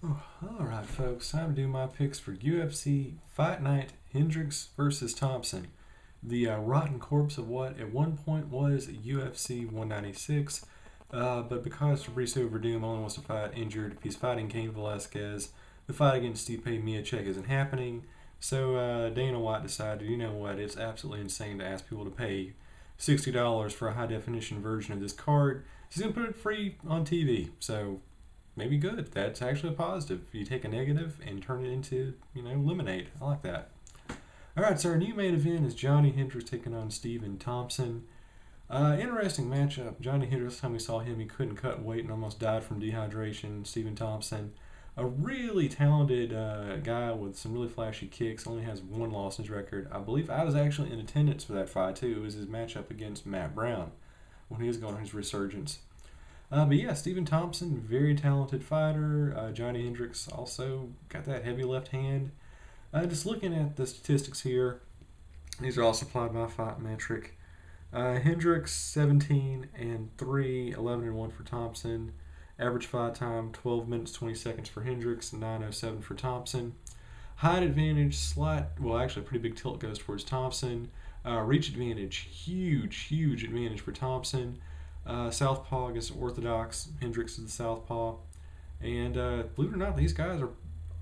Oh, alright, folks, time to do my picks for UFC Fight Night Hendricks versus Thompson. The rotten corpse of what at one point was UFC 196, but because Fabricio Verdum only wants to fight injured if he's fighting Cain Velasquez, the fight against Stipe Miocic isn't happening. So Dana White decided, you know what, it's absolutely insane to ask people to pay $60 for a high definition version of this card. He's going to put it free on TV. So maybe good. That's actually a positive. You take a negative and turn it into, lemonade. I like that. All right, so our new main event is Johnny Hendricks taking on Stephen Thompson. Interesting matchup. Johnny Hendricks, last time we saw him, he couldn't cut weight and almost died from dehydration. Stephen Thompson, a really talented guy with some really flashy kicks, only has one loss in his record. I believe I was actually in attendance for that fight, too. It was his matchup against Matt Brown when he was going on his resurgence. But yeah, Stephen Thompson, very talented fighter. Johnny Hendricks also got that heavy left hand. Just looking at the statistics here, these are all supplied by Fight Metric. Hendricks 17 and 3, 11 and 1 for Thompson. Average fight time 12 minutes 20 seconds for Hendricks, 9:07 for Thompson. Height advantage, actually a pretty big tilt goes towards Thompson. Reach advantage, huge advantage for Thompson. Southpaw against Orthodox. Hendricks is the Southpaw. And believe it or not, these guys are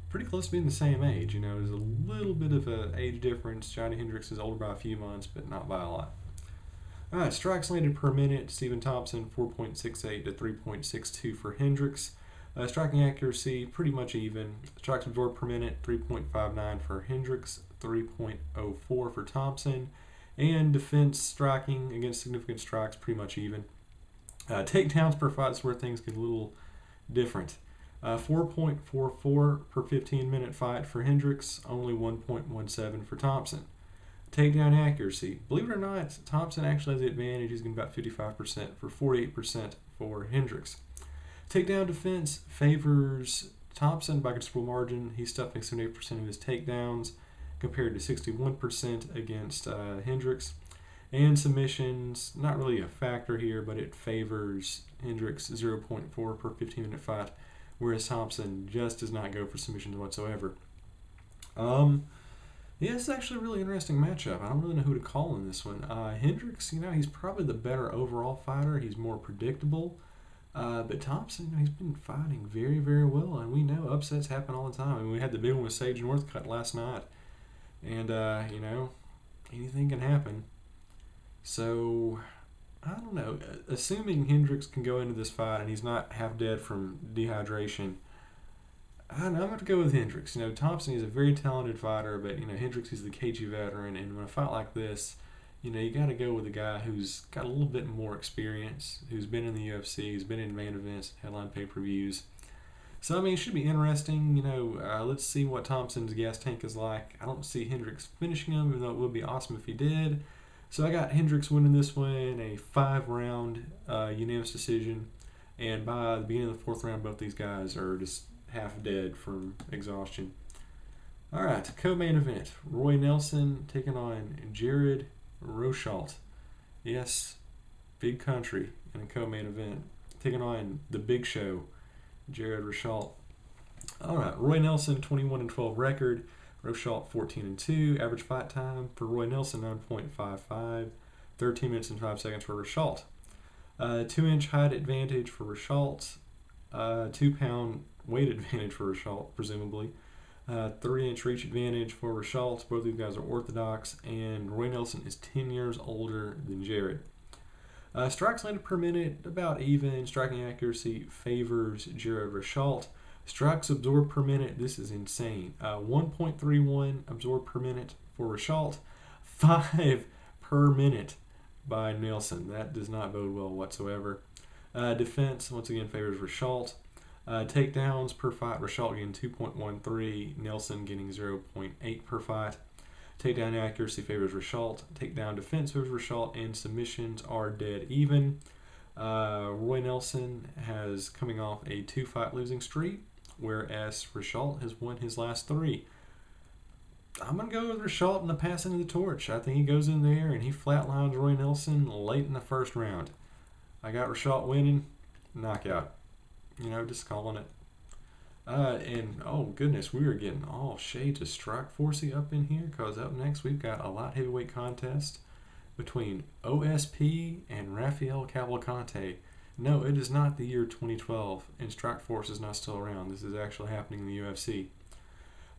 pretty close to being the same age. There's a little bit of an age difference. Johnny Hendricks is older by a few months, but not by a lot. All right, strikes landed per minute. Stephen Thompson, 4.68 to 3.62 for Hendricks. Striking accuracy, pretty much even. Strikes absorbed per minute, 3.59 for Hendricks, 3.04 for Thompson. And defense striking against significant strikes, pretty much even. Takedowns per fight is where things get a little different. 4.44 per 15-minute fight for Hendricks, only 1.17 for Thompson. Takedown accuracy. Believe it or not, Thompson actually has the advantage. He's getting about 55% for 48% for Hendricks. Takedown defense favors Thompson by considerable margin. He's stuffing 78% of his takedowns compared to 61% against Hendricks. And submissions, not really a factor here, but it favors Hendricks 0.4 per 15-minute fight, whereas Thompson just does not go for submissions whatsoever. Yeah, this is actually a really interesting matchup. I don't really know who to call in this one. Hendricks, he's probably the better overall fighter. He's more predictable. But Thompson, he's been fighting very, very well, and we know upsets happen all the time. I mean, we had the big one with Sage Northcutt last night, and anything can happen. So, I don't know. Assuming Hendricks can go into this fight and he's not half dead from dehydration, I don't know, I'm going to go with Hendricks. Thompson is a very talented fighter, but, Hendricks is the cagey veteran, and when a fight like this, you got to go with a guy who's got a little bit more experience, who's been in the UFC, who's been in main events, headline pay-per-views. So, it should be interesting. Let's see what Thompson's gas tank is like. I don't see Hendricks finishing him, even though it would be awesome if he did. So I got Hendricks winning this one, a 5-round unanimous decision. And by the beginning of the 4th round, both these guys are just half dead from exhaustion. All right, co-main event. Roy Nelson taking on Jared Rosholt. Yes, big country in a co-main event. Taking on the big show, Jared Rosholt. All right, Roy Nelson, 21 and 12 record. Rosholt 14 and 2. Average fight time for Roy Nelson 9.55. 13 minutes and 5 seconds for Rosholt. 2-inch height advantage for Rosholt. 2-pound weight advantage for Rosholt, presumably. 3-inch reach advantage for Rosholt. Both of these guys are orthodox, and Roy Nelson is 10 years older than Jared. Strikes landed per minute, about even. Striking accuracy favors Jared Rosholt. Strikes absorbed per minute, this is insane. 1.31 absorbed per minute for Rosholt. 5 per minute by Nelson. That does not bode well whatsoever. Defense, once again, favors Rosholt. Takedowns per fight, Rosholt getting 2.13, Nelson getting 0.8 per fight. Takedown accuracy favors Rosholt. Takedown defense favors Rosholt, and submissions are dead even. Roy Nelson has coming off a 2-fight losing streak, whereas Rosholt has won his last 3. I'm going to go with Rosholt in the passing of the torch. I think he goes in there and he flatlines Roy Nelson late in the 1st round. I got Rosholt winning, knockout. Just calling it. And oh goodness, we are getting all shades of Strike Forcey up in here because up next we've got a light heavyweight contest between OSP and Rafael Cavalcante. No, it is not the year 2012, and Strike Force is not still around. This is actually happening in the UFC.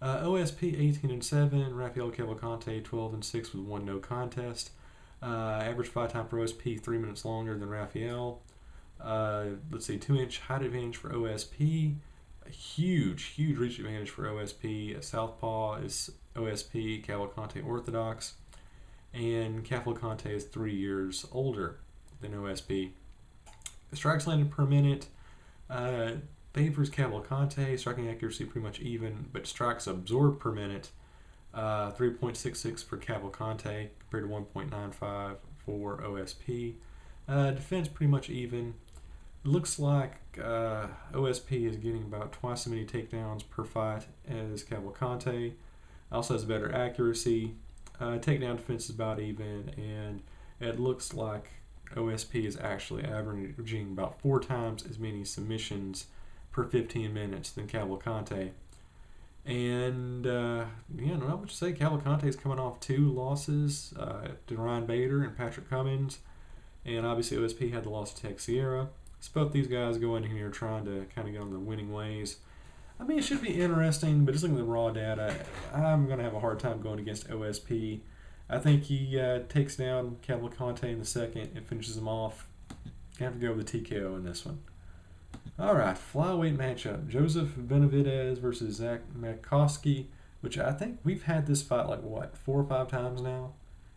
OSP 18-7, Rafael Cavalcante 12-6 with one no contest. Average fight time for OSP 3 minutes longer than Rafael. Let's see, 2-inch height advantage for OSP. A huge reach advantage for OSP. Southpaw is OSP, Cavalcante orthodox, and Cavalcante is 3 years older than OSP. Strikes landed per minute favors Cavalcante. Striking accuracy pretty much even, but strikes absorbed per minute 3.66 for Cavalcante compared to 1.95 for OSP. Defense pretty much even. Looks like OSP is getting about twice as many takedowns per fight as Cavalcante. Also has better accuracy. Takedown defense is about even, and it looks like OSP is actually averaging about 4 times as many submissions per 15 minutes than Cavalcante. And not much to say. Cavalcante is coming off 2 losses to Ryan Bader and Patrick Cummins, and obviously OSP had the loss to Tex Sierra. So both these guys go in here trying to kind of get on the winning ways. I mean, it should be interesting, but just looking at the raw data, I'm going to have a hard time going against OSP. I think he takes down Cavalcante in the second and finishes him off. I have to go with the TKO in this one. All right, flyweight matchup. Joseph Benavidez versus Zach Makovsky, which I think we've had this fight 4 or 5 times now.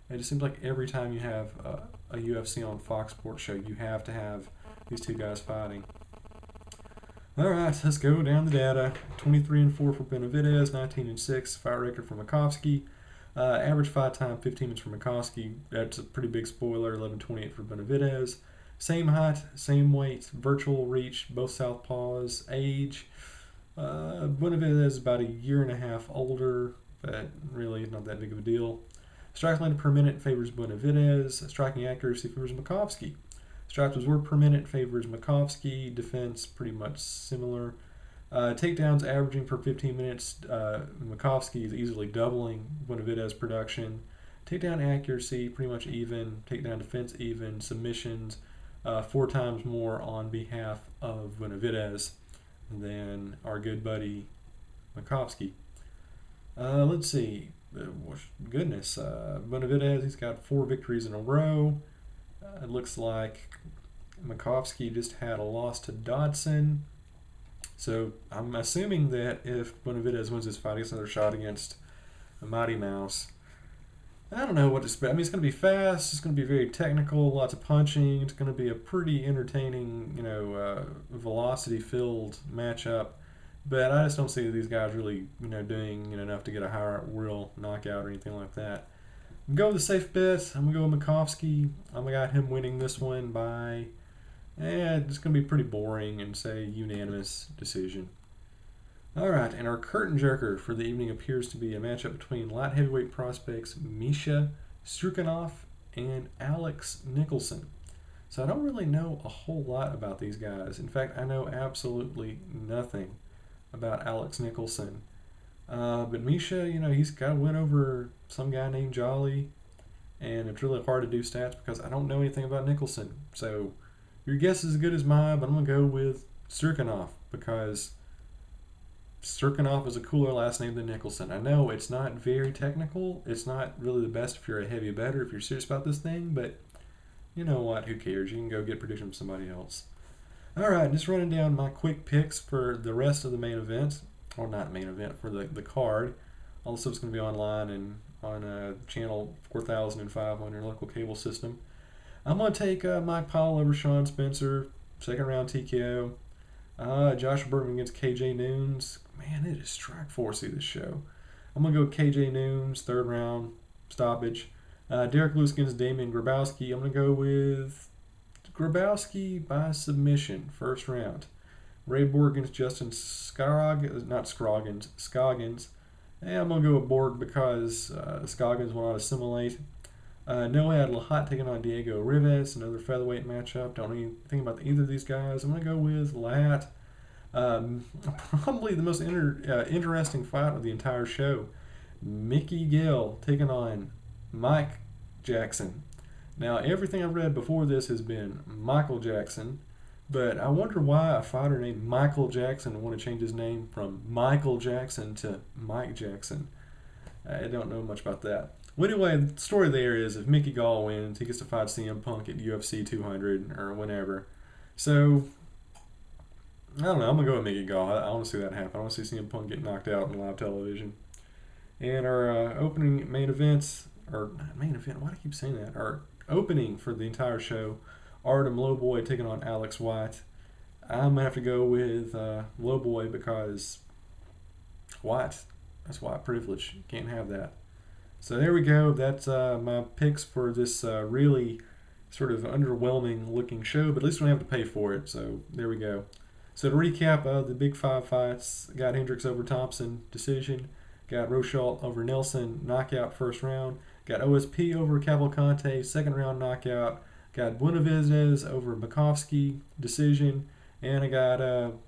It just seems like every time you have a UFC on Fox Sports show, you have to have these 2 guys fighting. All right, let's go down the data. 23-4 for Benavidez, 19-6 fight record for Makovsky. Average fight time 15 minutes for Makovsky. That's a pretty big spoiler. 11:28 for Benavidez. Same height, same weight, virtual reach, both southpaws. Age, Benavidez is about 1.5 years older, but really not that big of a deal. Strikes landed per minute favors Benavidez. Striking accuracy favors Makovsky. Strikes absorbed per minute favors Makovsky. Defense pretty much similar. Takedowns averaging per 15 minutes. Makovsky is easily doubling Benavidez production. Takedown accuracy pretty much even. Takedown defense even. Submissions 4 times more on behalf of Benavidez than our good buddy Makovsky. Let's see. Goodness. Benavidez, he's got 4 victories in a row. It looks like Makovsky just had a loss to Dodson. So I'm assuming that if Benavidez wins this fight, he gets another shot against the Mighty Mouse. I don't know what to expect. I mean, it's going to be fast. It's going to be very technical. Lots of punching. It's going to be a pretty entertaining, velocity-filled matchup. But I just don't see these guys really, doing enough to get a higher real knockout or anything like that. I'm going with the safe bet. I'm going to go with Makovsky. I'm going to got him winning this one by, it's going to be pretty boring and say unanimous decision. All right, and our curtain jerker for the evening appears to be a matchup between light heavyweight prospects Misha Strukanov and Alex Nicholson. So I don't really know a whole lot about these guys. In fact, I know absolutely nothing about Alex Nicholson. But Misha, he's got a win over some guy named Jolly, and it's really hard to do stats because I don't know anything about Nicholson. So your guess is as good as mine, but I'm going to go with Strukanov because Strukanov is a cooler last name than Nicholson. I know it's not very technical. It's not really the best if you're a heavy bettor, if you're serious about this thing, but you know what? Who cares? You can go get prediction from somebody else. All right, just running down my quick picks for the rest of the main event, or not main event, for the card. All the stuff's going to be online and on channel 4005 on your local cable system. I'm going to take Mike Powell over Sean Spencer, second round TKO. Joshua Burton against KJ Noons. Man, it is Strike Forcey this show. I'm going to go with KJ Noons, third round stoppage. Derek Lewis against Damian Grabowski. I'm going to go with Grabowski by submission, first round. Ray Borg against Justin Scoggins. And I'm going to go with Borg because Scoggins will not assimilate. Noah Lahat taking on Diego Rivas, another featherweight matchup. Don't know anything about either of these guys. I'm going to go with Lahat. Um, Probably the most interesting fight of the entire show. Mickey Gall taking on Mike Jackson. Now, everything I've read before this has been Michael Jackson, but I wonder why a fighter named Michael Jackson would want to change his name from Michael Jackson to Mike Jackson. I don't know much about that. Well, anyway, the story there is if Mickey Gall wins, he gets to fight CM Punk at UFC 200 or whenever. So, I don't know. I'm going to go with Mickey Gall. I want to see that happen. I want to see CM Punk get knocked out on live television. And our opening main events, or not main event, why do I keep saying that? Our opening for the entire show, Artem Lowboy taking on Alex White. I'm going to have to go with Lowboy because White, that's white privilege. Can't have that. So there we go. That's my picks for this really sort of underwhelming looking show, but at least we don't have to pay for it. So there we go. So to recap the big five fights, got Hendricks over Thompson, decision. Got Rochelle over Nelson, knockout first round. Got OSP over Cavalcante, second round knockout. Got Buenavides over Makovsky, decision. And I got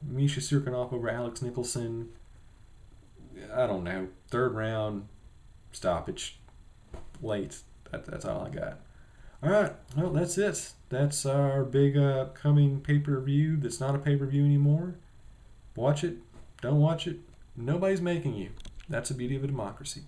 Misha Surkanov over Alex Nicholson, I don't know, third round stoppage, late. That's all I got. All right, well, that's it. That's our big upcoming pay-per-view that's not a pay-per-view anymore. Watch it, don't watch it, nobody's making you. That's the beauty of a democracy.